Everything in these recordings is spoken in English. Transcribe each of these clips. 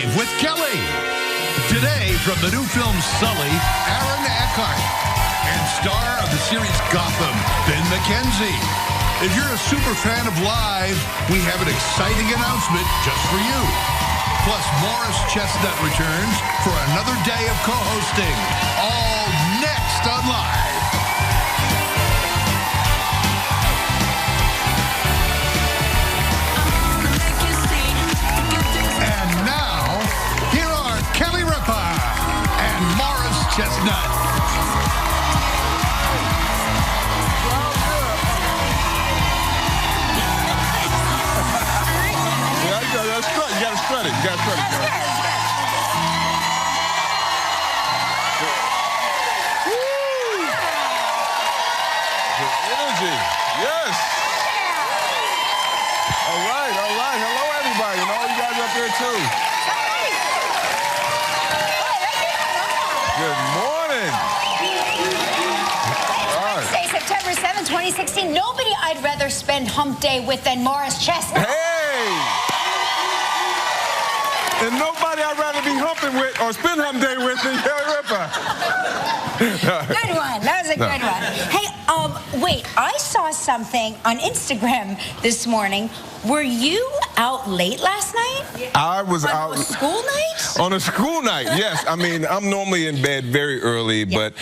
Live with Kelly. Today, from the new film Sully, Aaron Eckhart. And star of the series Gotham, McKenzie. If you're a super fan of Live, we have an exciting announcement just for you. Plus, Morris Chestnut returns for another day of co-hosting. All next on Live. Chestnut. You gotta strut it. Woo! Good energy. Yes. All right. Hello, everybody. And all you guys up there, too. Good morning. Wednesday, September 7th, 2016. Nobody I'd rather spend hump day with than Morris Chestnut. Hey! And nobody I'd rather be humping with or spend hump day with than Kelly Ripa. Good one. That was a good one. Hey, wait. I saw something on Instagram this morning. Were you out late last night? I was out. On a school night? On a school night, yes. I mean, I'm normally in bed very early, but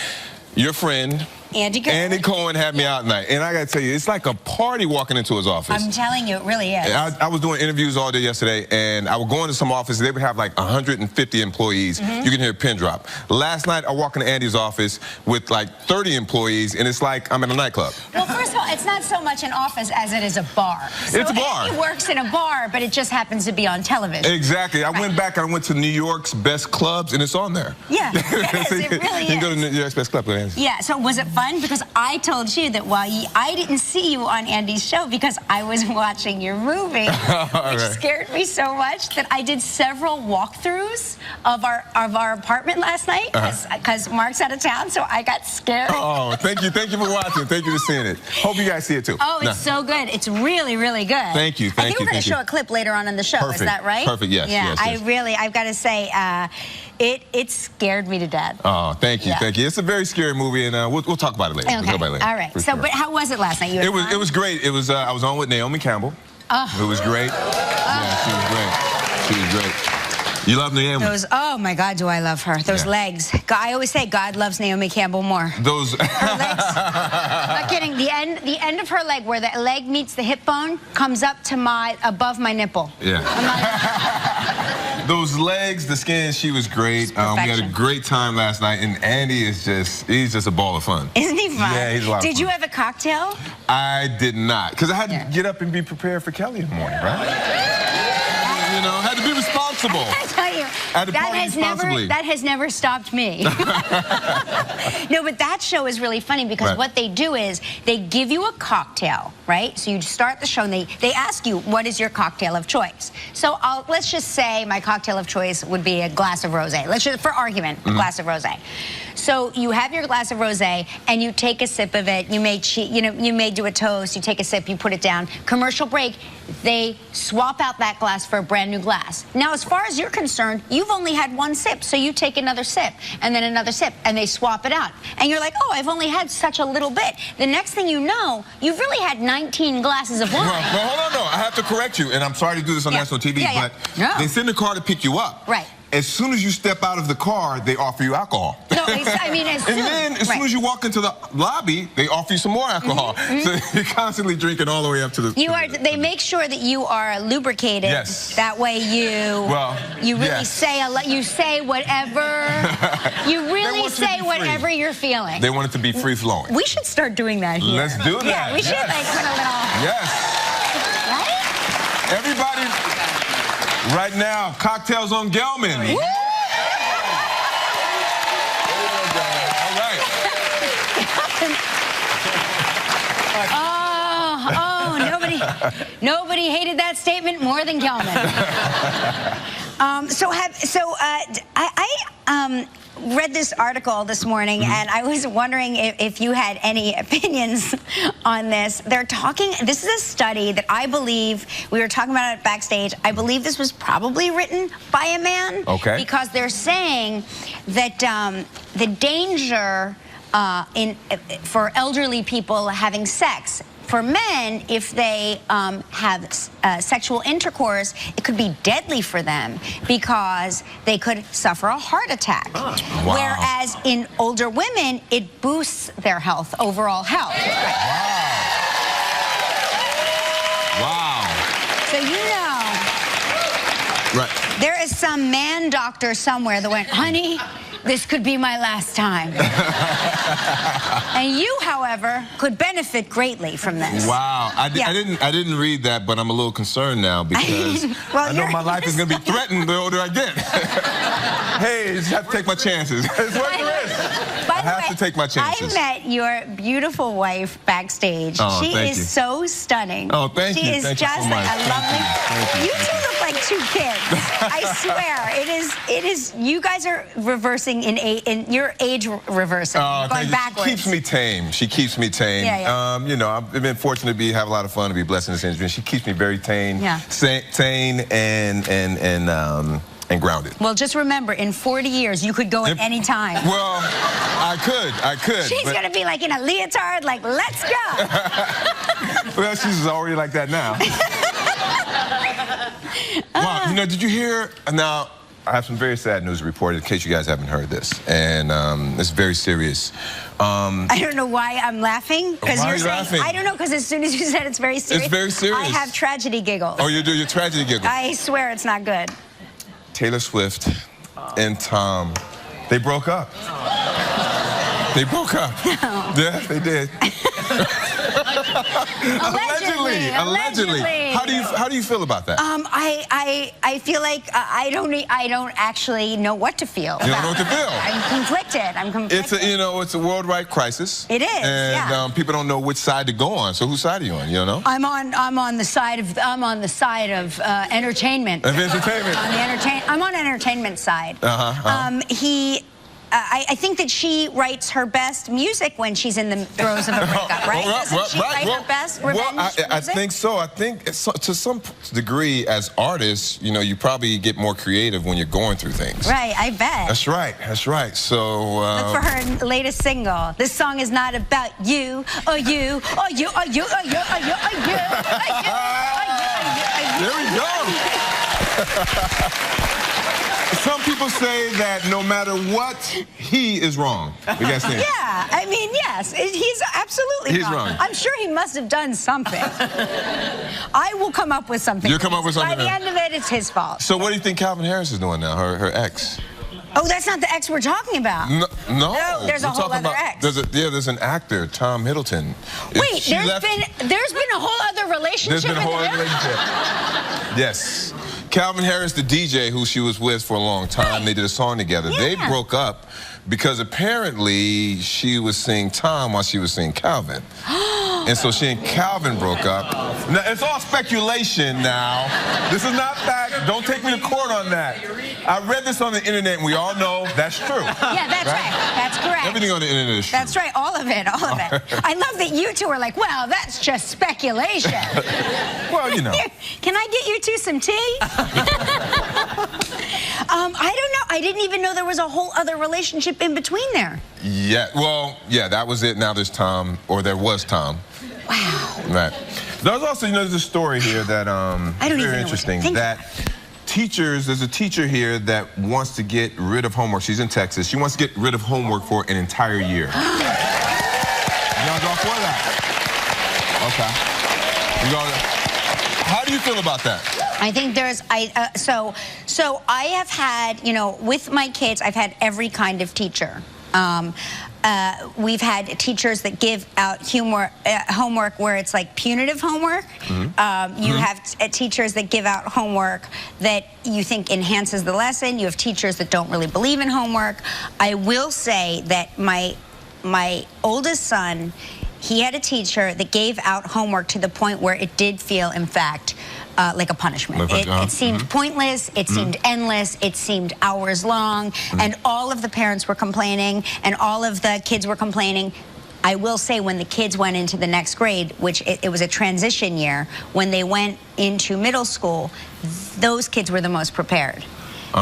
your friend Andy Cohen had me out tonight, and I gotta tell you, it's like a party walking into his office. I'm telling you, it really is. I was doing interviews all day yesterday, and I would go into some offices. They would have like 150 employees. You can hear a pin drop. Last night, I walked into Andy's office with like 30 employees, and it's like I'm in a nightclub. Well, first of all, it's not so much an office as it is a bar. So it's a bar. Andy works in a bar, but it just happens to be on television. Exactly. I went back and I went to New York's best clubs, and it's on there. Yeah, it really is. You can go to New York's best club. Yeah. So was it fun? Because I told you that while I didn't see you on Andy's show because I was watching your movie, which scared me so much that I did several walkthroughs of our apartment last night because Mark's out of town, so I got scared. Oh, thank you for watching. Thank you for seeing it. Hope you guys see it too. Oh, it's so good. It's really, really good. Thank you. I think we're going to show a clip later on in the show. Perfect. Is that right? Perfect. Yes. Yeah. Yes. I've got to say, it scared me to death. Oh, thank you. It's a very scary movie, and we'll talk about it later. Okay. We'll talk about it later. All right. So, but how was it last night? It was great. It was I was on with Naomi Campbell. It was great. Yeah, she was great. She was great. You love Naomi? Oh my God, do I love her. Those legs. I always say God loves Naomi Campbell more. Those her legs. I'm not kidding. The end of her leg, where the leg meets the hip bone, comes up to above my nipple. Yeah. Those legs, the skin, she was great. We had a great time last night, and Andy is he's just a ball of fun. Isn't he fun? Yeah, he's a lot of fun. Did you have a cocktail? I did not, because I had to get up and be prepared for Kelly in the morning, right? You know, had to be responsible. I tell you, that has never stopped me. No, but that show is really funny because what they do is they give you a cocktail, right? So you start the show and they ask you, what is your cocktail of choice? So let's just say my cocktail of choice would be a glass of rosé. Let's just, for argument, a glass of rosé. So you have your glass of rosé and you take a sip of it. You may do a toast. You take a sip. You put it down. Commercial break. They swap out that glass for a brand new glass. Now, as far as you're concerned, you've only had one sip, so you take another sip and then another sip, and they swap it out. And you're like, oh, I've only had such a little bit. The next thing you know, you've really had 19 glasses of wine. Well, hold on, no. I have to correct you, and I'm sorry to do this on national TV, but they send a car to pick you up. Right. As soon as you step out of the car, they offer you alcohol. No, I mean, as soon as you walk into the lobby, they offer you some more alcohol. So you're constantly drinking all the way up to the... They make sure that you are lubricated. Yes. That way you really say whatever. You really say whatever you're feeling. They want it to be free flowing. We should start doing that here. Let's do that. Yeah, we should like put a little... Yes. Right? Everybody, right now, cocktails on Gelman. Woo! All right. Nobody hated that statement more than Gelman. read this article this morning, and I was wondering if you had any opinions on this. They're talking, this is a study that I believe, we were talking about it backstage, I believe this was probably written by a man. Okay. Because they're saying that the danger for elderly people having sex, for men, if they have sexual intercourse, it could be deadly for them because they could suffer a heart attack. Oh. Wow. Whereas in older women, it boosts their health, overall health. Right. Wow. So you know, right. There is some man doctor somewhere that went, honey, this could be my last time. And you, however, could benefit greatly from this. Wow. I didn't read that, but I'm a little concerned now because well, I know my life is going to be threatened the older I get. Hey, I just have to take my chances. It's what it is. I have to take my chances. I met your beautiful wife backstage. Oh, she is you. So stunning. Oh, thank you. She is thank just you so much. a lovely. Thank you. You two look like two kids. I swear. It is. You guys are reversing in your age reversing. Going backwards. She keeps me tame. She keeps me tame. Yeah, yeah. You know, I've been fortunate to have a lot of fun, to be blessed in this industry. She keeps me very tame, sane, and grounded. Well, just remember, in 40 years, you could go at any time. Well, I could. She's going to be like in a leotard, like, let's go. Well, she's already like that now. Wow, you know, did you hear? Now, I have some very sad news to report in case you guys haven't heard this, and it's very serious. I don't know why I'm laughing. Why are you laughing? I don't know, because as soon as you said it's very serious. It's very serious. I have tragedy giggles. Oh, you do your tragedy giggles. I swear it's not good. Taylor Swift and Tom, they broke up. They broke up. No. Yeah, they did. Allegedly. How do you feel about that? I feel like I don't actually know what to feel. You don't know what to feel. I'm conflicted. It's a worldwide crisis. It is. And people don't know which side to go on. So whose side are you on? You don't know? I'm on the side of entertainment. Of entertainment. I'm on entertainment side. I think that she writes her best music when she's in the throes of a breakup, right? Doesn't she write her best revenge music? I think so. I think to some degree, as artists, you probably get more creative when you're going through things. Right, I bet. That's right. That's right. So look for her latest single. This song is not about you or you or you or you or you or you or you or you. There we go. Some people say that no matter what, he is wrong. You guys think? Yeah, I mean, yes, he's absolutely wrong. I'm sure he must have done something. I will come up with something. You'll come up with something. By the end of it, it's his fault. So what do you think Calvin Harris is doing now, her ex? Oh, that's not the ex we're talking about. No, there's a whole other ex. There's an actor, Tom Hiddleston. Wait, there's been a whole other relationship. There's been a whole other relationship. Yes. Calvin Harris, the DJ who she was with for a long time, they did a song together. Yeah. They broke up because apparently she was seeing Tom while she was seeing Calvin. And so she and Calvin broke up. Now, it's all speculation now. This is not fact. Don't take me to court on that. I read this on the internet, and we all know that's true. Yeah, that's right. That's correct. Everything on the internet is true. That's right. All of it. All of it. I love that you two are like, well, that's just speculation. Well, you know. Can I get you two some tea? I don't know. I didn't even know there was a whole other relationship in between there. Yeah. Well, yeah, that was it. Now there's Tom, or there was Tom. Wow. Right. There's also, there's a story here that very interesting. There's a teacher here that wants to get rid of homework. She's in Texas. She wants to get rid of homework for an entire year. Y'all go for that? Okay. How do you feel about that? I think so I have had, with my kids, I've had every kind of teacher. We've had teachers that give out homework where it's like punitive homework. You have teachers that give out homework that you think enhances the lesson. You have teachers that don't really believe in homework. I will say that my oldest son, he had a teacher that gave out homework to the point where it did feel, in fact, like a punishment. It seemed pointless, it seemed endless, it seemed hours long, and all of the parents were complaining, and all of the kids were complaining. I will say when the kids went into the next grade, which it was a transition year, when they went into middle school, those kids were the most prepared.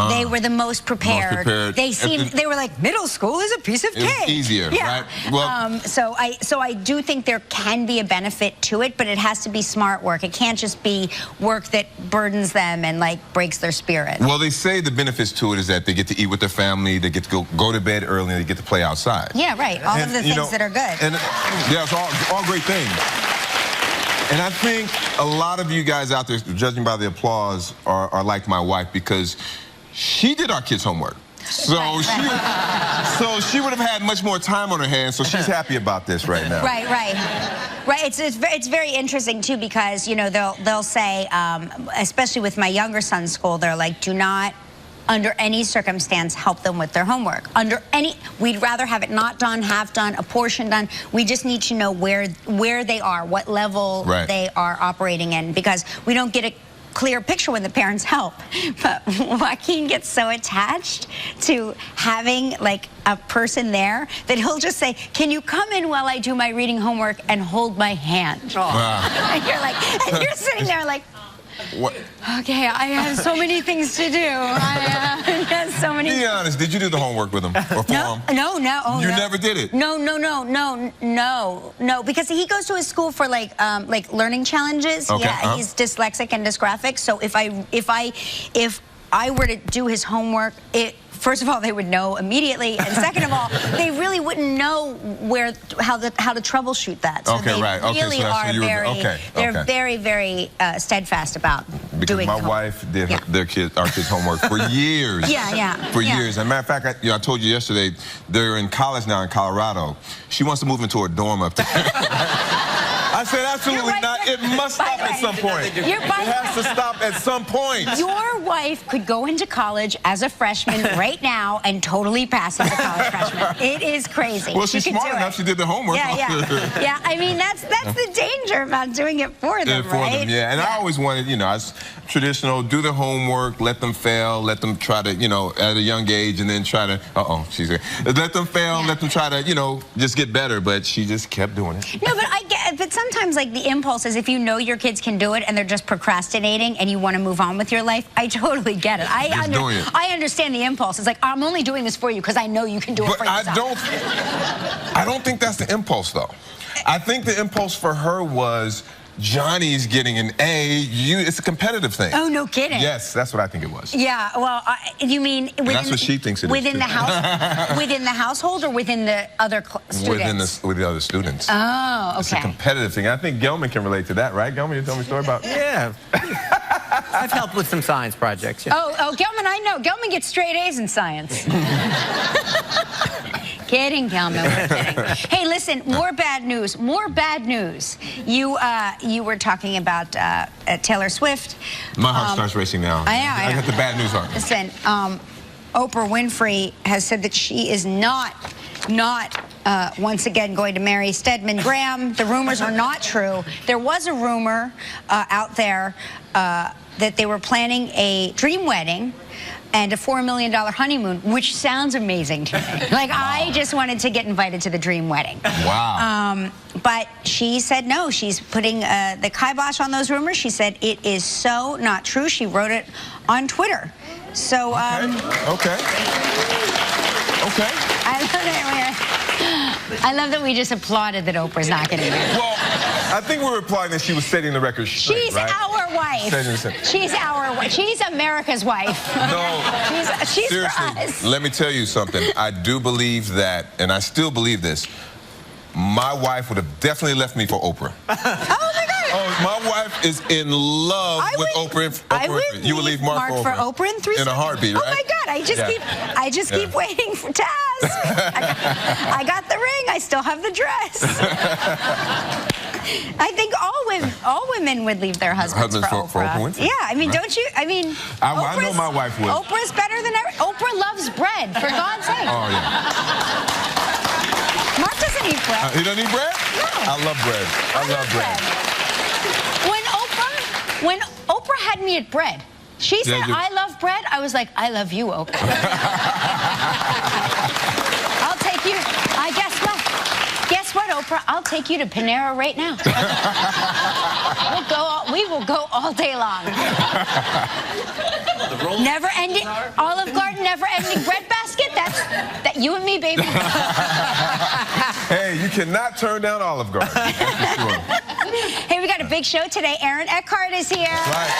They were the most prepared. They were like, middle school is a piece of cake. It was easier, right? Well, so I do think there can be a benefit to it, but it has to be smart work. It can't just be work that burdens them and like breaks their spirit. Well, they say the benefits to it is that they get to eat with their family, they get to go to bed early, and they get to play outside. Yeah, right. All of the things that are good. And yeah, it's all great things. And I think a lot of you guys out there, judging by the applause, are like my wife, because she did our kids' homework. So she would have had much more time on her hands, so she's happy about this right now. Right. It's very interesting, too, because, you know, they'll say, especially with my younger son's school, they're like, do not, under any circumstance, help them with their homework. We'd rather have it not done, half done, a portion done. We just need to know where they are, what level they are operating in, because we don't get a clear picture when the parents help. But Joaquin gets so attached to having like a person there that he'll just say, can you come in while I do my reading homework and hold my hand? And you're like, and you're sitting there like, what? Okay, I have so many things to do. I have so many. Be honest, did you do the homework with him? Or for him? No. You never did it? No, because he goes to his school for like learning challenges. Okay, yeah, he's dyslexic and dysgraphic. So if I were to do his homework, first of all, they would know immediately, and second of all, they really wouldn't know how to troubleshoot that. So they really are very, very steadfast about doing it. Because my wife did our kids' homework for years. For years. As a matter of fact, I told you yesterday, they're in college now in Colorado. She wants to move into a dorm up there. I said, absolutely not. It must stop at some point. It has to stop at some point. Your wife could go into college as a freshman right now and totally pass as a college freshman. It is crazy. Well, she's smart enough. She did the homework. Yeah, I mean, that's the danger about doing it for them, right? And I always wanted, you know, as traditional, do the homework, let them fail, let them try to, you know, at a young age, and then try to, let them fail, let them try to, you know, just get better. But she just kept doing it. No, but sometimes, like, the impulse is if you know your kids can do it and they're just procrastinating and you want to move on with your life, I totally get it. I understand the impulse. It's like, I'm only doing this for you because I know you can do it for yourself. I don't think that's the impulse, though. I think the impulse for her was, Johnny's getting an A. It's a competitive thing. Oh, no kidding. Yes, that's what I think it was. Yeah, well, you mean that's what she thinks it is. Within the house, within the household, or within the other students? With the other students. Oh, okay. It's a competitive thing. I think Gelman can relate to that, right? Gelman, you tell me a story about. Yeah. I've helped with some science projects. Yeah. Oh, Gelman, I know. Gelman gets straight A's in science. Kidding, Gelman, we're kidding. Hey, listen, more bad news. More bad news. You were talking about Taylor Swift. My heart starts racing now. I got the bad news heart. Listen, Oprah Winfrey has said that she is not once again going to marry Stedman Graham. The rumors are not true. There was a rumor out there that they were planning a dream wedding and a $4 million honeymoon, which sounds amazing to me. Like, I just wanted to get invited to the dream wedding. Wow. But she said no. She's putting the kibosh on those rumors. She said it is so not true. She wrote it on Twitter. So, Okay. I love that we just applauded that Oprah's not getting married. Well, I think we're implying that she was setting the record straight, She's our wife. She's our wife. She's America's wife. No. She's seriously, for us. let me tell you something. I do believe that, and I still believe this. My wife would have definitely left me for Oprah. Oh, my God. Oh, my wife is in love with Oprah. You would leave Mark for Oprah in 3 seconds. In a heartbeat, right? Oh, my God. I just keep waiting for Taz. I got the ring. I still have the dress. I think all women would leave their husbands for Oprah. Winfrey. Yeah, I mean, don't you? I mean, I know my wife would. Oprah's better than ever. Oprah loves bread, for God's sake. Oh, yeah. Mark doesn't eat bread. He doesn't eat bread? No. I love bread. I love bread. When Oprah had me at bread. She said, I love bread. I was like, I love you, Oprah. I'll take you. Guess what? Guess what, Oprah? I'll take you to Panera right now. We will go all day long. Never-ending Olive Garden, never-ending bread basket. That you and me, baby. Hey, you cannot turn down Olive Garden. That's for sure. Hey, we got a big show today. Eckhart is here. Right.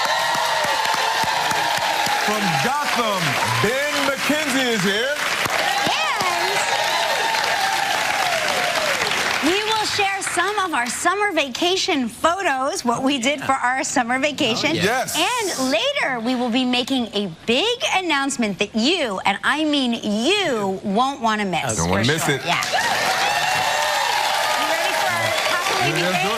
From Gotham, McKenzie is here. Share some of our summer vacation photos, what we did for our summer vacation. Oh, yes. And later, we will be making a big announcement that you, and I mean you, won't want to miss. Don't want to miss it. Yeah. You ready for our happily Let's do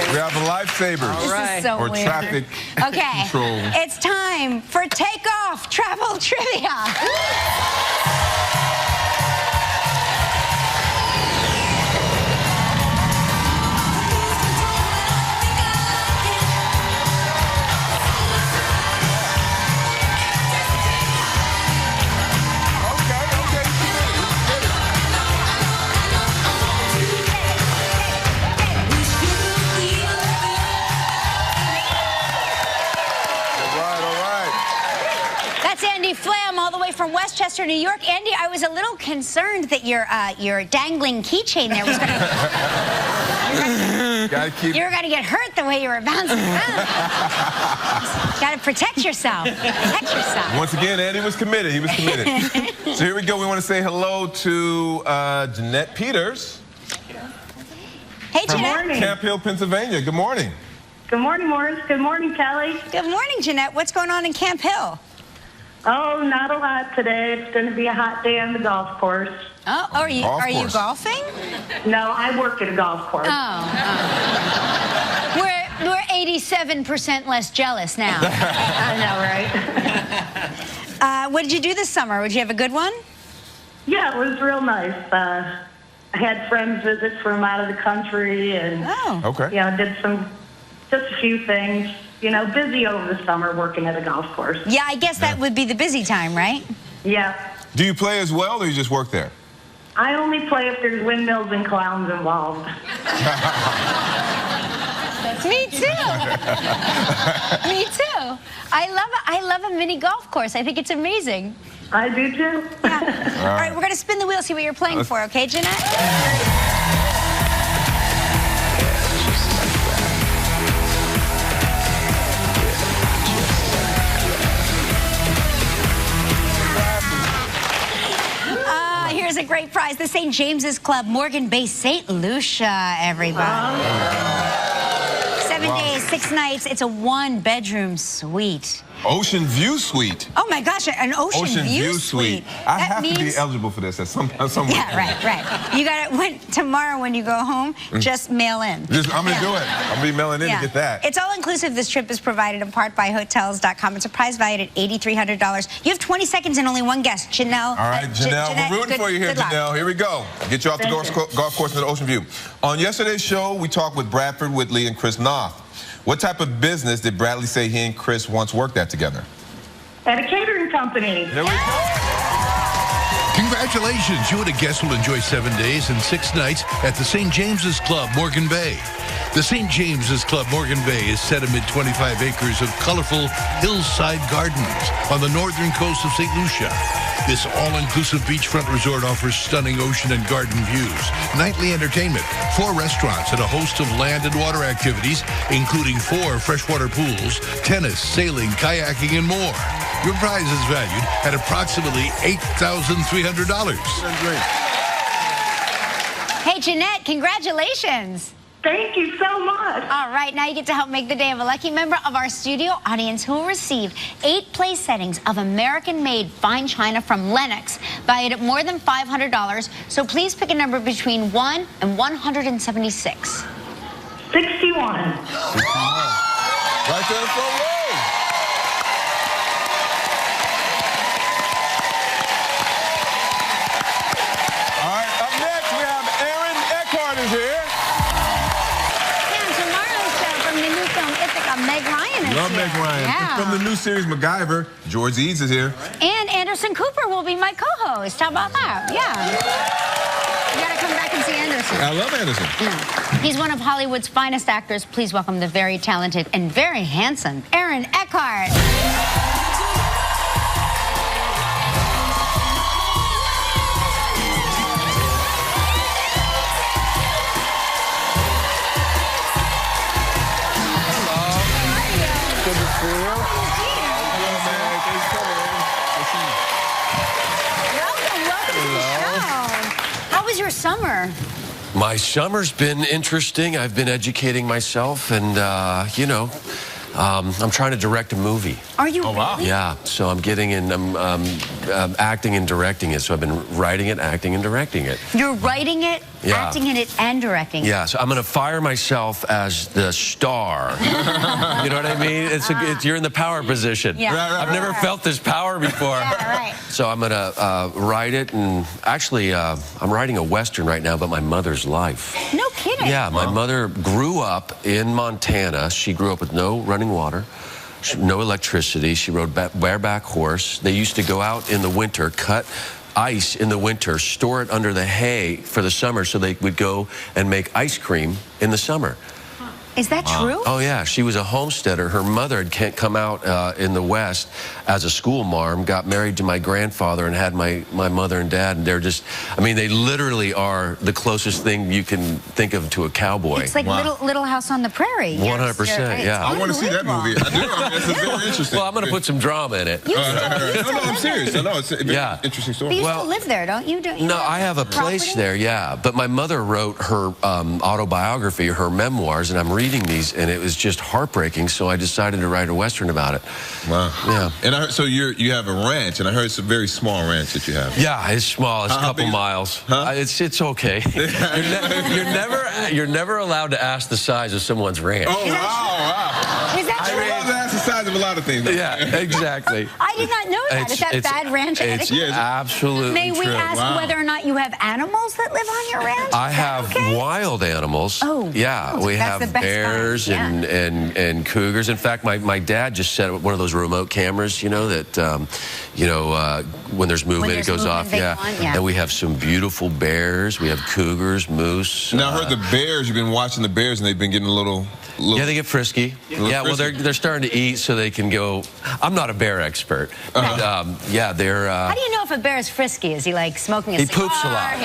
it. We have the lifesavers. This is so weird. Traffic control. It's time for Takeoff Travel Trivia. From Westchester, New York. Andy, I was a little concerned that your dangling keychain there was going to... You were going to get hurt the way you were bouncing around. Got to protect yourself. Protect yourself. Once again, Andy was committed. He was committed. So here we go. We want to say hello to Jeanette Peters. Hey, Jeanette. Good morning. Camp Hill, Pennsylvania. Good morning. Good morning, Morris. Good morning, Kelly. Good morning, Jeanette. What's going on in Camp Hill? Oh, not a lot today. It's going to be a hot day on the golf course. Oh, are you golfing? No, I work at a golf course. Oh. We're 87% less jealous now. I know, right? What did you do this summer? Did you have a good one? Yeah, it was real nice. I had friends visit from out of the country, and did just a few things. You know, busy over the summer working at a golf course. Yeah, I guess that would be the busy time, right? Yeah. Do you play as well, or you just work there? I only play if there's windmills and clowns involved. Me too. Me too. I love a mini golf course. I think it's amazing. I do too. Yeah. All right, we're going to spin the wheel, see what you're playing for, okay, Jeanette? Here's a great prize. The St. James's Club, Morgan Bay, St. Lucia, everybody. 7 days, 6 nights. It's a 1-bedroom suite. Ocean View Suite. Oh my gosh, an Ocean View Suite. I have to be eligible for this at some point. Yeah, right. You got it. Tomorrow when you go home, just mail in. I'm going to do it. I'm going to be mailing in to get that. It's all inclusive. This trip is provided in part by Hotels.com. It's a prize valued at $8,300. You have 20 seconds and only one guest. Janelle. All right, Janelle. We're rooting for you here, Janelle. Here we go. Get you off the golf course in the Ocean View. On yesterday's show, we talked with Bradford Whitley and Chris Knopf. What type of business did Bradley say he and Chris once worked at together? At a catering company. There we go. Congratulations. You and a guest will enjoy 7 days and 6 nights at the St. James's Club, Morgan Bay. The St. James's Club, Morgan Bay is set amid 25 acres of colorful hillside gardens on the northern coast of St. Lucia. This all-inclusive beachfront resort offers stunning ocean and garden views, nightly entertainment, 4 restaurants, and a host of land and water activities, including 4 freshwater pools, tennis, sailing, kayaking, and more. Your prize is valued at approximately $8,300. Hey, Jeanette, congratulations. Thank you so much. All right, now you get to help make the day of a lucky member of our studio audience who will receive 8 place settings of American-made fine china from Lenox, valued at more than $500. So please pick a number between 1 and 176. 61. Right there in the front row. All right, up next we have Eckhart is here. And tomorrow's show from the new film Ithaca from the new series MacGyver, George Eads is here. And Anderson Cooper will be my co-host. How about that? Yeah. You gotta come back and see Anderson. I love Anderson. Yeah. He's one of Hollywood's finest actors. Please welcome the very talented and very handsome Aaron Eckhart. How was your summer? My summer's been interesting. I've been educating myself, and you know, I'm trying to direct a movie. Are you? Oh, wow. Yeah, so I'm getting in, I'm acting and directing it. So I've been writing it, acting, and directing it. You're writing it, acting in it, and directing it. Yeah, so I'm going to fire myself as the star. You know what I mean? You're in the power position. Yeah. I've never felt this power before. Yeah, right. So I'm going to write it, and actually, I'm writing a Western right now about my mother's life. No kidding. Yeah, my mother grew up in Montana. She grew up with no running water, no electricity. She rode bareback horse. They used to go out in the winter, cut ice in the winter, store it under the hay for the summer so they would go and make ice cream in the summer. Is that true? Oh, yeah. She was a homesteader. Her mother had come out in the West as a school marm, got married to my grandfather, and had my mother and dad. And they're just, I mean, they literally are the closest thing you can think of to a cowboy. It's like Little House on the Prairie. 100%, yeah. I want to see that movie. I do. I mean, this is very interesting. Well, I'm going to put some drama in it. No, I'm serious. No, it's a very interesting story. But you still live there, don't you? No, I have a place there, yeah. But my mother wrote her autobiography, her memoirs, and I'm reading these, and it was just heartbreaking, so I decided to write a Western about it. Wow. Yeah. And I heard, so you have a ranch, and I heard it's a very small ranch that you have. Yeah, it's small. It's a couple miles. Huh? It's okay. You're never allowed to ask the size of someone's ranch. Oh, wow. Is that true? I'm allowed to ask the size of a lot of things. Yeah, exactly. I did not know that. Is that bad ranch etiquette? It's absolutely May we true. ask whether or not you have animals that live on your ranch? I have wild animals. Oh. Yeah, we have bears and cougars. In fact, my dad just set up one of those remote cameras, you know, that, when there's movement, it goes off. Yeah. And we have some beautiful bears. We have cougars, moose. Now, I heard the bears, you've been watching the bears, and they've been getting a little... Yeah, they get frisky. Yeah, well, they're starting to eat, so they can go... I'm not a bear expert. But, yeah, they're... How do you know if a bear is frisky? Is he, like, smoking a cigar? He poops a lot.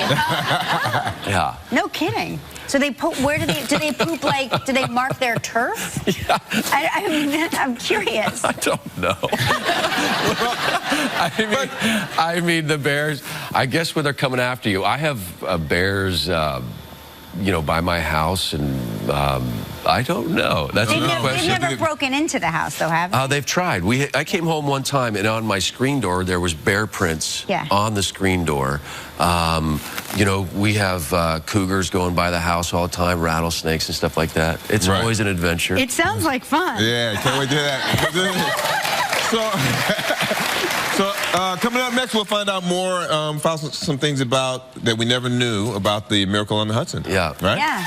Yeah. No kidding. So they poop, where do they poop, like, do they mark their turf? Yeah. I mean, I'm curious. I don't know. I mean, the bears, I guess when they're coming after you, I have bears, by my house, and I don't know. That's a good question. They've never broken into the house, though, have they? They've tried. I came home one time, and on my screen door, there was bear prints on the screen door. We have cougars going by the house all the time, rattlesnakes and stuff like that. It's always an adventure. It sounds like fun. Yeah, can't wait to hear that. So coming up next, we'll find out more, find out some things that we never knew about the Miracle on the Hudson. Yeah. Right? Yeah.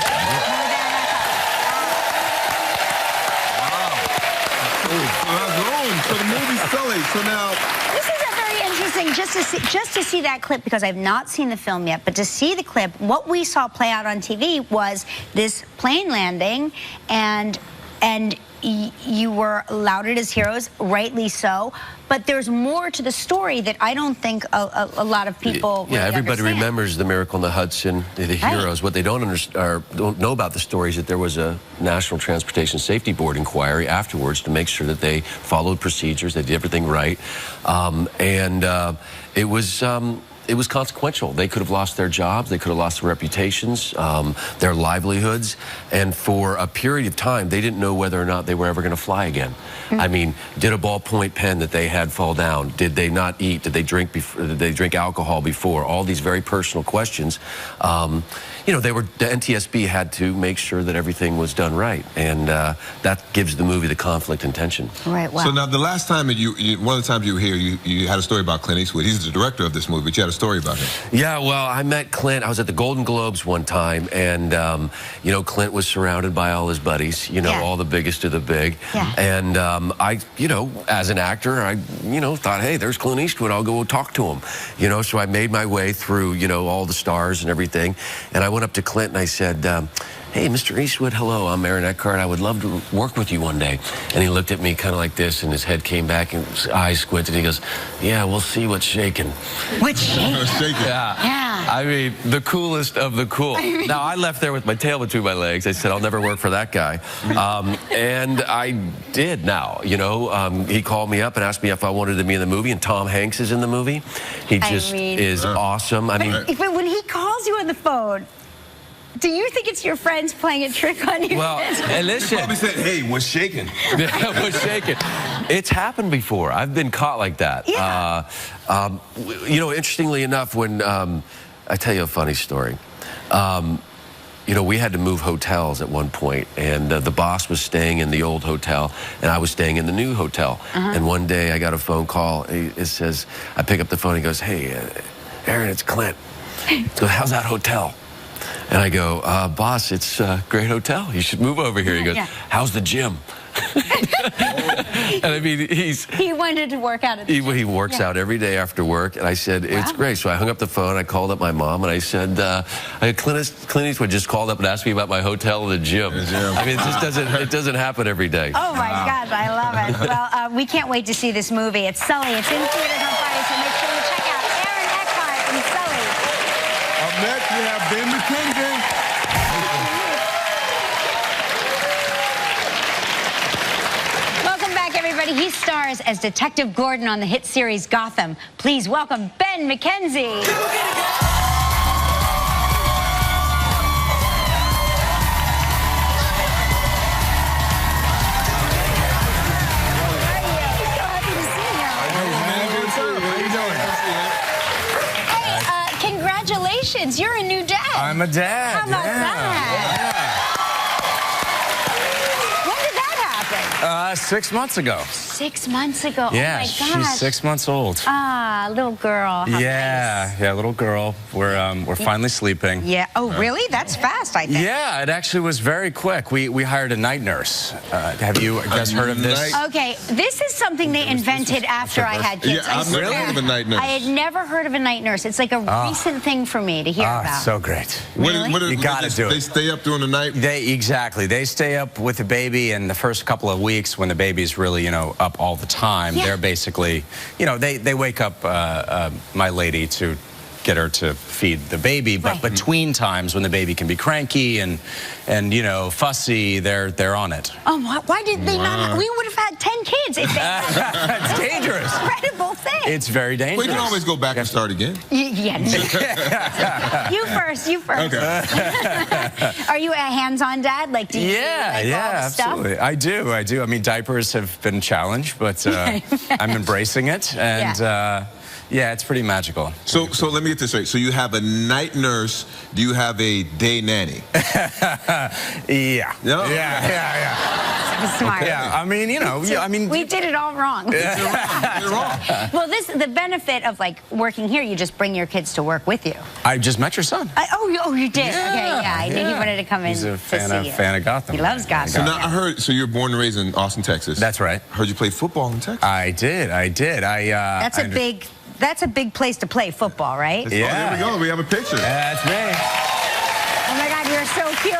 So the movie's Sully. So now... This is a very interesting, just to see that clip, because I've not seen the film yet, but to see the clip, what we saw play out on TV was this plane landing, and you were lauded as heroes, rightly so, but there's more to the story that I don't think a lot of people really everybody understand. remembers the Miracle on the Hudson, the heroes. What they don't know about the story is that there was a National Transportation Safety Board inquiry afterwards to make sure that they followed procedures, they did everything right, it was consequential. They could have lost their jobs, they could have lost their reputations, their livelihoods, and for a period of time, they didn't know whether or not they were ever going to fly again. I mean, did a ballpoint pen that they had fall down? Did they not eat? Did they drink alcohol before? All these very personal questions. The NTSB had to make sure that everything was done right, and that gives the movie the conflict and tension. Right. Wow. So now, the last time one of the times you were here, you had a story about Clint Eastwood. He's the director of this movie, but you had a story about him. Yeah, well, I met Clint. I was at the Golden Globes one time, and, you know, Clint was surrounded by all his buddies, you know, all the biggest of the big. Yeah. And I, you know, as an actor, I, you know, thought, hey, there's Clint Eastwood. I'll go talk to him. You know, so I made my way through, you know, all the stars and everything. And I went up to Clint and I said, hey, Mr. Eastwood, hello, I'm Aaron Eckhart. I would love to work with you one day. And he looked at me kind of like this, and his head came back, and his eyes squinted. He goes, yeah, we'll see what's shaking. What's shaking? Yeah. I mean, the coolest of the cool. Now, I left there with my tail between my legs. I said, I'll never work for that guy. And I did now, you know. He called me up and asked me if I wanted to be in the movie, and Tom Hanks is in the movie. He just is awesome. I mean, but when he calls you on the phone, do you think it's your friends playing a trick on you? Well, and listen. He probably said, hey, what's shaking? What's shaking? It's happened before. I've been caught like that. Yeah. You know, interestingly enough, when I tell you a funny story. You know, we had to move hotels at one point, and the boss was staying in the old hotel, and I was staying in the new hotel. And one day I got a phone call. It says, I pick up the phone, he goes, hey, Aaron, it's Clint. He goes, how's that hotel? And I go, boss, it's a great hotel. You should move over here. He goes, how's the gym? And I mean, he wanted to work out at the gym. He works out every day after work, and I said, it's great. So I hung up the phone, I called up my mom, and I said, Clint Eastwood just called up and asked me about my hotel and the gym. I mean, it doesn't happen every day. Oh my God, I love it. Well, we can't wait to see this movie. It's Sully. It's in theaters on Friday, so make sure you check out Aaron Eckhart and Sully. Up next, we have Ben McKenzie. Everybody, he stars as Detective Gordon on the hit series Gotham. Please welcome Ben McKenzie. Hey, congratulations, you're a new dad. I'm a dad. How about that? 6 months ago. 6 months ago. Yeah, oh my gosh. she's 6 months old. Ah, little girl. How nice. Yeah, little girl. We're finally sleeping. Yeah. Oh, really? That's fast, I think. Yeah, it actually was very quick. We hired a night nurse. Have you guys heard of this? Okay, this is something they invented after I had kids. Yeah, I've never heard of a night nurse. I had never heard of a night nurse. It's like a recent thing for me to hear about. So great. Really? You got to do it. They stay up during the night? Exactly. They stay up with the baby, and the first couple of weeks when the baby's really, you know, up all the time, they're basically, you know, they wake up my lady to get her to feed the baby, but between times when the baby can be cranky and you know, fussy, they're on it. Oh, why did they not? We would have had 10 kids if they It's dangerous. Incredible thing. It's very dangerous. Well, you can always go back and start again. You first. Okay. Are you a hands-on dad? Like, do you do, like, all the stuff? Absolutely. I do. I mean, diapers have been a challenge, but I'm embracing it, and yeah, it's pretty magical. So let me get this straight. So you have a night nurse. Do you have a day nanny? Yeah. No? Yeah. Smart. Yeah, I mean, you know, we did it all wrong. You did it wrong. Well, the benefit of like working here, you just bring your kids to work with you. I just met your son. Oh, you did. Yeah, okay, yeah. I knew he wanted to come in. He's a fan of Gotham. He loves Gotham. So now I heard. So you're born and raised in Austin, Texas. That's right. I heard you play football in Texas. I did. That's a big place to play football, right? Yeah. Oh, there we go. We have a picture. That's me. Oh my God, you're so cute.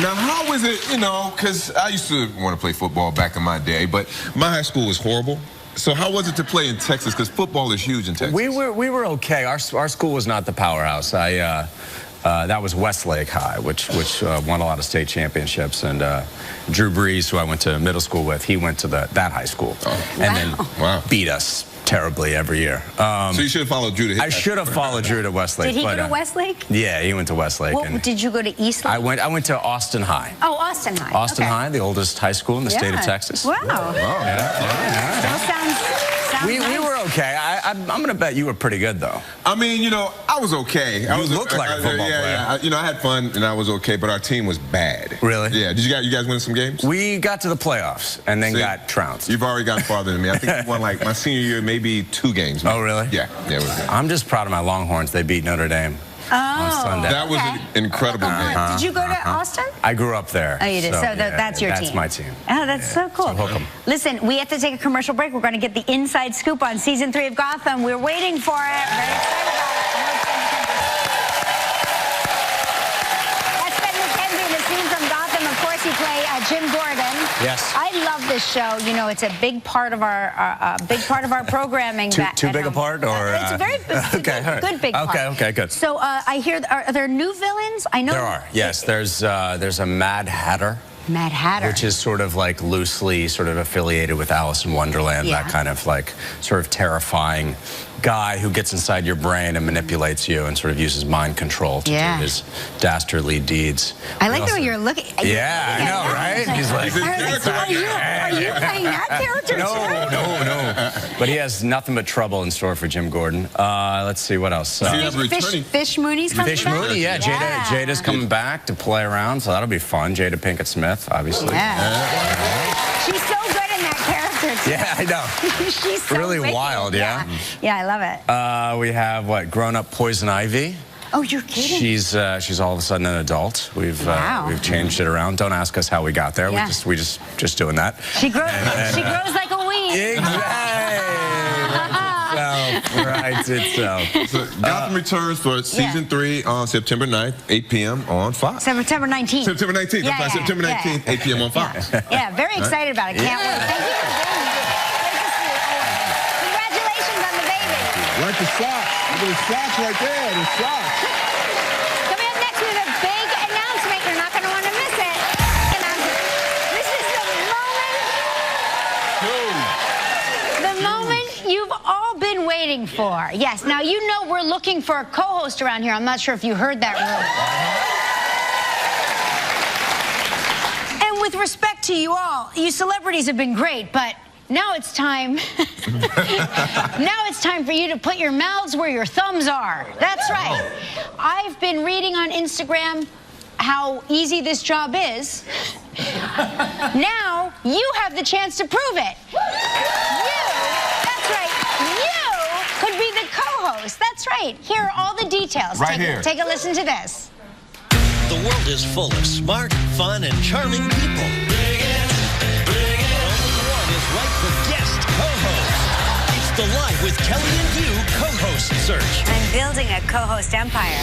Now, how was it, you know, because I used to want to play football back in my day, but my high school was horrible. So how was it to play in Texas? Because football is huge in Texas. We were okay. Our school was not the powerhouse. That was Westlake High, which won a lot of state championships. And Drew Brees, who I went to middle school with, he went to that high school. And then beat us terribly every year. So you should have followed Drew to hit. I should have followed Drew to Westlake. Did he go to Westlake? Yeah, he went to Westlake. Well, did you go to Eastlake? I went to Austin High. Oh, Austin High. Austin High, the oldest high school in the state of Texas. Wow. We were okay. I'm going to bet you were pretty good, though. I mean, you know, I I was okay. You look like a football player. Yeah. You know, I had fun and I was okay, but our team was bad. Really? Yeah. Did you guys win some games? We got to the playoffs and then got trounced. You've already gotten farther than me. I think we won like my senior year, maybe 2 games. Oh, really? Yeah. Yeah. It was good. I'm just proud of my Longhorns. They beat Notre Dame. On Sunday. That was an incredible game. Did you go to Austin? I grew up there. Oh, you did. So that's your team. That's my team. Oh, that's so cool. So listen, we have to take a commercial break. We're going to get the inside scoop on season 3 of Gotham. We're waiting for it. Very excited about it. That's Ben McKenzie, the scene from Gotham. Of course, he played Jim Gordon. Yes. I love this show. You know, it's a big part of our programming. Too big a part, or it's a very good big part. Okay, good. So I hear, are there new villains? I know there are. Yes, there's a Mad Hatter. Mad Hatter. Which is sort of like loosely sort of affiliated with Alice in Wonderland, that kind of like sort of terrifying guy who gets inside your brain and manipulates you and sort of uses mind control to do his dastardly deeds. I like the way you're looking. Yeah, I know, right? He's like, are you playing that character? No. But he has nothing but trouble in store for Jim Gordon. Let's see, what else? Fish Mooney's coming back? Fish Mooney, yeah. Jada's coming back to play around, so that'll be fun. Jada Pinkett Smith, obviously. Yeah. She's so good in that character, too. Yeah, I know. She's so really wicked. wild, yeah. Yeah, I love it. We have, grown-up Poison Ivy. Oh, you're kidding? She's all of a sudden an adult. We've changed it around. Don't ask us how we got there. Yeah. We just doing that. She grows. She grows like a weed. Exactly. So Gotham returns for season 3 on September 9th, 8 p.m. on Fox. September 19th. September 19th. Yeah, September 19th, 8 p.m. on Fox. Yeah, very excited about it. Can't wait. Thank you for doing this. Great to see you. Congratulations on the baby. Like the socks. Look at the socks right there. The socks. Coming up next, we have a big announcement. You're not going to want to miss it. This is the moment you've all been waiting for. Yes, now you know we're looking for a co-host around here. I'm not sure if you heard that rumor. And with respect to you all, you celebrities have been great, but now it's time. Now it's time for you to put your mouths where your thumbs are. That's right. I've been reading on Instagram how easy this job is. Now you have the chance to prove it. That's right. You could be the co-host. That's right. Here are all the details. Take a listen to this. The world is full of smart, fun, and charming people. Right for guest co-host. It's the Live with Kelly and You co-host search. I'm building a co-host empire.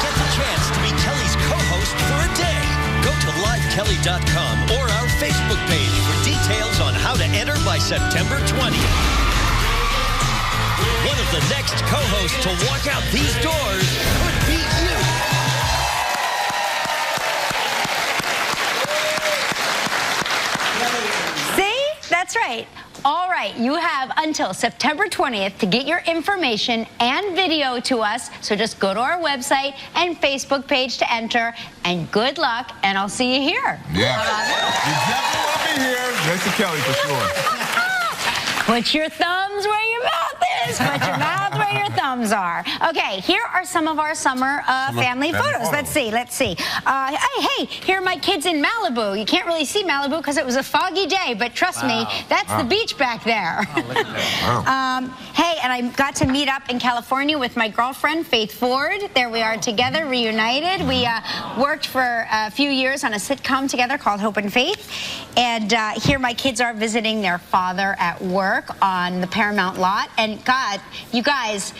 Get the chance to be Kelly's co-host for a day. Go to livekelly.com or our Facebook page for details on how to enter by September 20th. One of the next co-hosts to walk out these doors could be you. That's right. All right, you have until September 20th to get your information and video to us. So just go to our website and Facebook page to enter. And good luck, and I'll see you here. Yeah. You definitely will be here. Next to Kelly for sure. Put your thumbs where your mouth is. Put your mouth where your thumbs are. Okay, here are some of our summer family photos. Let's see. Hey, here are my kids in Malibu. You can't really see Malibu because it was a foggy day, but trust me, that's the beach back there. Hey, and I got to meet up in California with my girlfriend, Faith Ford. There we are together, reunited. We worked for a few years on a sitcom together called Hope and Faith. And here my kids are visiting their father at work on the Paramount lot. And God, you guys,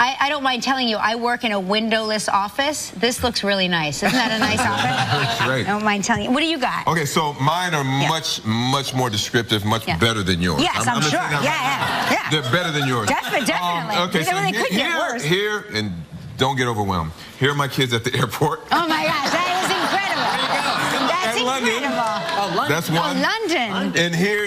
I don't mind telling you, I work in a windowless office. This looks really nice. Isn't that a nice office? That's great. I don't mind telling you. What do you got? Okay, so mine are much more descriptive, much better than yours. Yes, I'm sure. Yeah. They're better than yours. Definitely. Okay, so here, and don't get overwhelmed. Here are my kids at the airport. Oh my gosh, that is incredible. That's incredible. That's one. Oh, London. And here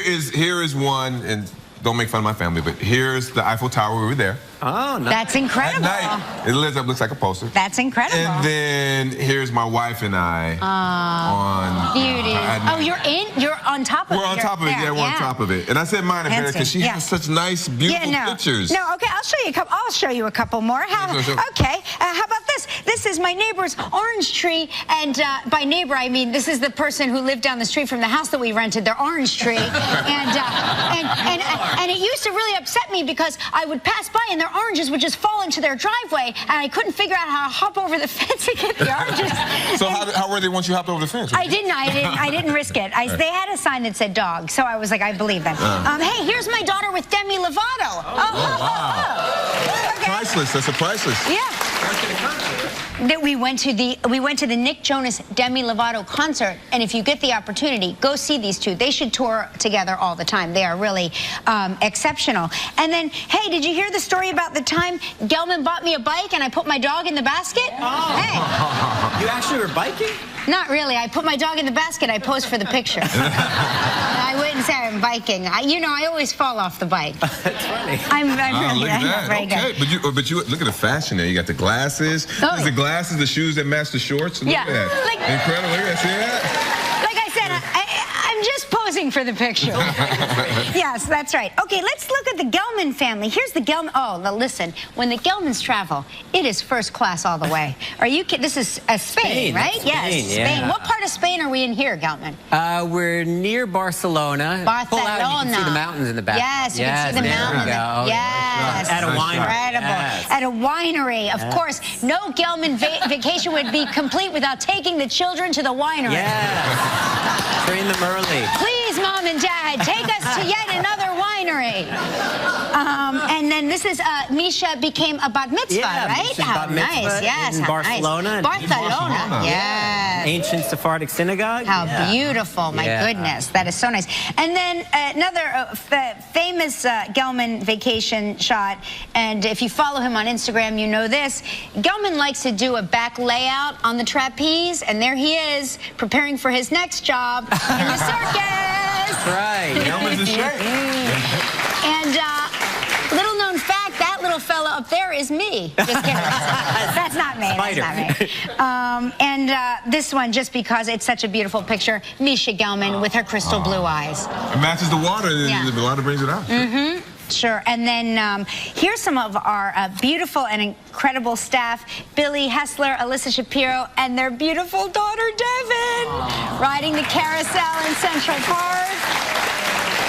is one, and don't make fun of my family, but here's the Eiffel Tower. We were there. Oh, nice. That's incredible. At night, it looks like a poster. That's incredible. And then here's my wife and I on beauty. Oh, you're on top of it. We're on top of it. Yeah, we're on top of it. And I said mine better because she has such nice, beautiful pictures. No, okay, I'll show you a couple more. Okay, how about this? This is my neighbor's orange tree, and by neighbor I mean this is the person who lived down the street from the house that we rented, their orange tree, and it used to really upset me because I would pass by and their oranges would just fall into their driveway, and I couldn't figure out how to hop over the fence to get the oranges. So how were they once you hopped over the fence? I didn't risk it. They had a sign that said dog, so I was like, I believe them. Hey, here's my daughter with Demi Lovato. Okay. Priceless. That's a priceless. Yeah. That we went to the Nick Jonas Demi Lovato concert, and if you get the opportunity, go see these two. They should tour together all the time. They are really exceptional. And then, hey, did you hear the story about the time Gelman bought me a bike and I put my dog in the basket? Oh. Hey. You actually were biking? Not really. I put my dog in the basket. I posed for the picture. I wouldn't say I'm biking. I always fall off the bike. That's funny. I'm look at that. Very good. But you look at the fashion there. You got the glasses. There's the glasses, the shoes that match the shorts. Look at that. Incredible. Look at that. See that? Like I said, I'm just posing for the picture. Yes, that's right. Okay, let's look at the Gelman family. Here's the Gelman. Oh, now listen. When the Gelmans travel, it is first class all the way. Are you kidding? This is Spain, right? Spain, Spain. Yeah. What part of Spain are we in here, Gelman? We're near Barcelona. Pull out, you can see the mountains in the back. Yes, you can see the mountains. Yes. At a winery. Incredible. Yes. At a winery. Of course, no Gelman vacation would be complete without taking the children to the winery. Yes. Train them early. Please, Mom and Dad, take us to yet another winery. And then this is Misha became a bat mitzvah, right? How nice. Yes. In Barcelona. Nice. Barcelona. Yes. Ancient Sephardic synagogue. How beautiful. My goodness. That is so nice. And then another famous Gelman vacation shot, and if you follow him on Instagram, you know this. Gelman likes to do a back layout on the trapeze, and there he is, preparing for his next job in the circus. That's right. Gelman's in shape. And little known fact, that little fella up there is me. Just kidding. That's not me. Spider. That's not me. And this one, just because it's such a beautiful picture, Misha Gelman with her crystal blue eyes. It matches the water. The water brings it out. Sure. And then here's some of our beautiful and incredible staff. Billy Hessler, Alyssa Shapiro, and their beautiful daughter, Devin, riding the carousel in Central Park.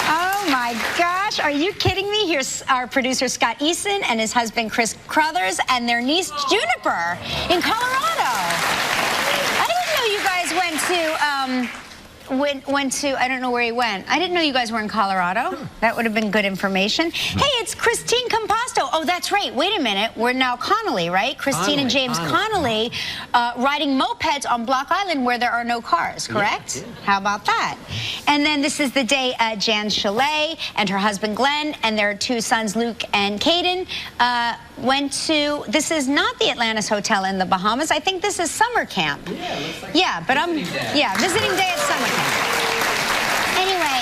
Oh, my gosh. Are you kidding me? Here's our producer, Scott Eason, and his husband, Chris Crothers, and their niece, Juniper, in Colorado. I didn't know you guys went to, I don't know where he went. I didn't know you guys were in Colorado. That would have been good information. Hey, it's Christine Composto. Oh, that's right. Wait a minute. We're now Connolly, right? Christine and James Connolly riding mopeds on Block Island where there are no cars, correct? Yeah. How about that? And then this is the day Jan Chalet and her husband Glenn and their two sons Luke and Caden went to, this is not the Atlantis Hotel in the Bahamas. I think this is summer camp. Yeah, it looks like visiting day at summer camp. Anyway,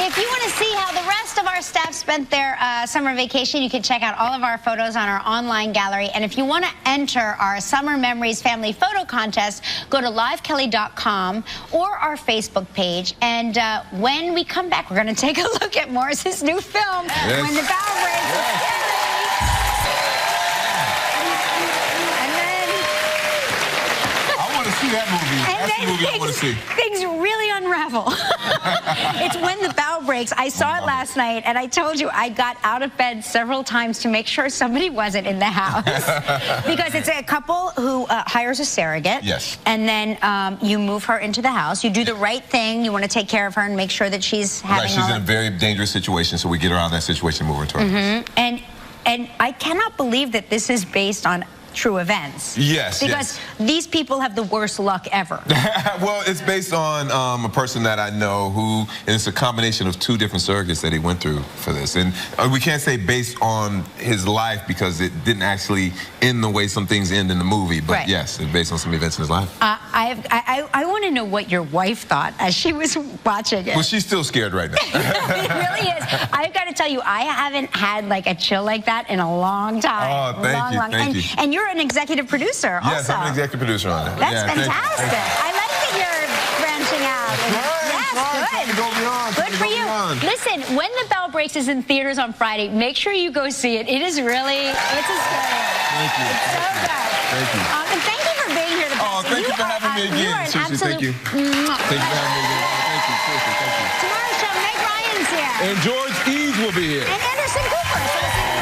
if you want to see how the rest of our staff spent their summer vacation, you can check out all of our photos on our online gallery. And if you want to enter our Summer Memories Family Photo Contest, go to livekelly.com or our Facebook page. And when we come back, we're going to take a look at Morris's new film, When the Bow Breaks. That movie. That's the movie I want to see. Things really unravel. It's When the Bow Breaks. I saw it last night, and I told you I got out of bed several times to make sure somebody wasn't in the house. Because it's a couple who hires a surrogate. Yes. And then you move her into the house. You do the right thing. You want to take care of her and make sure that she's having she's in a very dangerous situation, so we get her out of that situation and move her to her house. And I cannot believe that this is based on true events. Yes, because these people have the worst luck ever. Well, it's based on a person that I know who, and it's a combination of 2 different surrogates that he went through for this. And we can't say based on his life because it didn't actually end the way some things end in the movie. But yes, it's based on some events in his life. I want to know what your wife thought as she was watching it. Well, she's still scared right now. It really is. I've got to tell you, I haven't had like a chill like that in a long time. Oh, thank you. And you're an executive producer also. Yes, I'm an executive producer on it. That's fantastic. I like that you're branching out. Good for you. Listen, When the Bell Breaks is in theaters on Friday. Make sure you go see it. It is really, it's a scary. Thank you. It's so good. Thank you. And thank you for being here. Thank you for having me again. You are an Seriously, absolute... thank you. Thank you for having me again. Thank you. Seriously, thank you. Tomorrow's show, Meg Ryan's here. And George Eads will be here. And Anderson Cooper. So